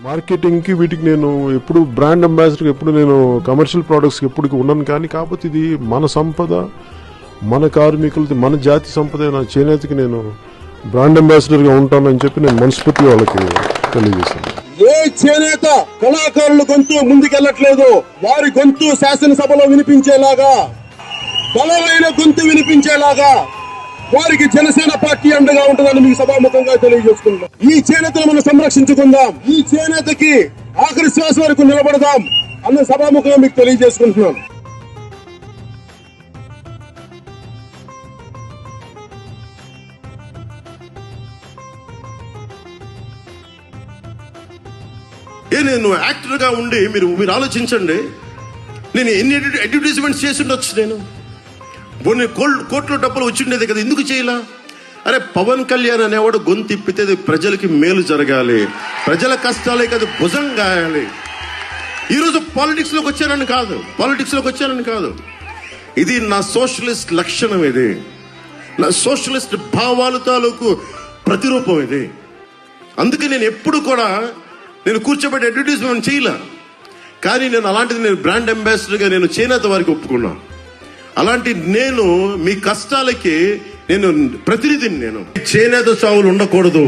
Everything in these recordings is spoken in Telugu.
మార్కెటింగ్ కి వీటికి నేను ఎప్పుడు బ్రాండ్ అంబాసిడర్ ఎప్పుడు నేను కమర్షియల్ ప్రొడక్ట్స్ ఎప్పుడు ఉన్నాను కానీ కాకపోతే ఇది మన సంపద మన కార్మికులది మన జాతి సంపద చేనేతకి నేను బ్రాండ్ అంబాసిడర్ గా ఉంటానని చెప్పి నేను మనస్ఫూర్తిగా వాళ్ళకి తెలియజేశాను. ఏ చేనేత కళాకారుల గొంతు ముందుకెళ్లట్లేదు, వారి గొంతు శాసనసభలో వినిపించేలాగా, బలమైన గొంతు వినిపించేలాగా వారికి జనసేన పార్టీ అండగా ఉంటుందని మీకు సభాముఖంగా తెలియజేసుకుంటాం. ఈ చేనేతను మనం సంరక్షించుకుందాం, ఈ చేనేతకి ఆఖరి శ్వాస వరకు నిలబడదాం అన్న సభాముఖంగా మీకు తెలియజేసుకుంటున్నాం. నేను యాక్టర్ గా ఉండి మీరు ఆలోచించండి, నేను ఎన్ని అడ్వర్టైజ్మెంట్స్ చేసి ఉండొచ్చు, నేను కొన్ని కోట్ల డబ్బులు వచ్చిండేది కదా, ఎందుకు చేయలా? అరే పవన్ కళ్యాణ్ అనేవాడు గొంతు తిప్పితే ప్రజలకి మేలు జరగాలి, ప్రజల కష్టాలే కదా భుజం గాయాలి. ఈరోజు పాలిటిక్స్ లోకి వచ్చానని కాదు, ఇది నా సోషలిస్ట్ లక్షణం, ఇది నా సోషలిస్ట్ భావాల తాలూకు ప్రతిరూపం ఇది. అందుకే నేను ఎప్పుడు కూడా నేను కూర్చోబెట్టి అడ్వర్టైజ్మెంట్ చేయలే, కానీ నేను అలాంటిది నేను బ్రాండ్ అంబాసిడర్గా నేను చేనేత వారికి ఒప్పుకున్నా. అలాంటి నేను మీ కష్టాలకి నేను ప్రతినిధిని. నేను చేనేత చావులు ఉండకూడదు,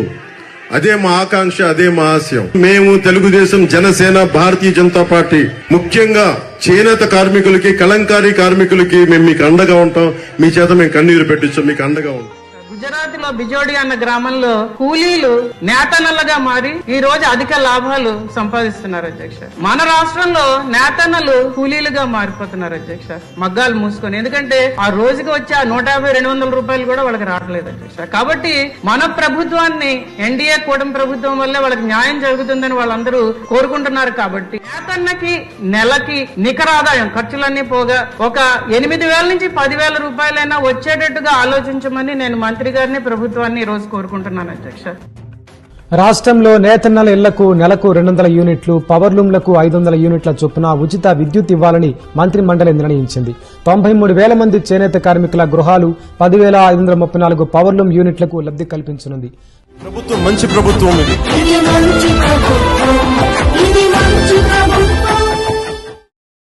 అదే మా ఆకాంక్ష, అదే మా ఆశయం. మేము తెలుగుదేశం, జనసేన, భారతీయ జనతా పార్టీ ముఖ్యంగా చేనేత కార్మికులకి, కలంకారీ కార్మికులకి మేము మీకు అండగా ఉంటాం. మీ చేత మేము కన్నీరు పెట్టించాం, మీకు అండగా ఉంటాం. గుజరాత్ లో బిజోడి అన్న గ్రామంలో కూలీలు నేతన్నలుగా మారి ఈ రోజు అధిక లాభాలు సంపాదిస్తున్నారు అధ్యక్ష. మన రాష్ట్రంలో నేతన్నలు కూలీలుగా మారిపోతున్నారు అధ్యక్ష, మగ్గాలు మూసుకొని. ఎందుకంటే ఆ రోజుకి వచ్చే 150-200 రూపాయలు కూడా వాళ్ళకి రావట్లేదు అధ్యక్ష. కాబట్టి మన ప్రభుత్వాన్ని, ఎన్డీఏ కూటమి ప్రభుత్వం వల్లే వాళ్ళకి న్యాయం జరుగుతుందని వాళ్ళందరూ కోరుకుంటున్నారు. కాబట్టి నేతన్నకి నెలకి నికర ఆదాయం ఖర్చులన్నీ పోగా ఒక 8,000 నుంచి 10,000 రూపాయలైనా వచ్చేటట్టుగా ఆలోచించమని నేను మంత్రి గారిని, ప్రభుత్వాన్ని ఈ రోజు కోరుకుంటున్నాను అధ్యక్ష. రాష్ట్రంలో నేతన్నల ఇళ్లకు నెలకు 200 యూనిట్లు, పవర్లూమ్లకు 500 యూనిట్ల చొప్పున ఉచిత విద్యుత్ ఇవ్వాలని మంత్రి మండలి నిర్ణయించింది. 93,000 మంది చేనేత కార్మికుల గృహాలు, 10,534 పవర్లూమ్ యూనిట్లకు లబ్ధి కల్పించనుంది. ప్రభుత్వం మంచి ప్రభుత్వం ఇది.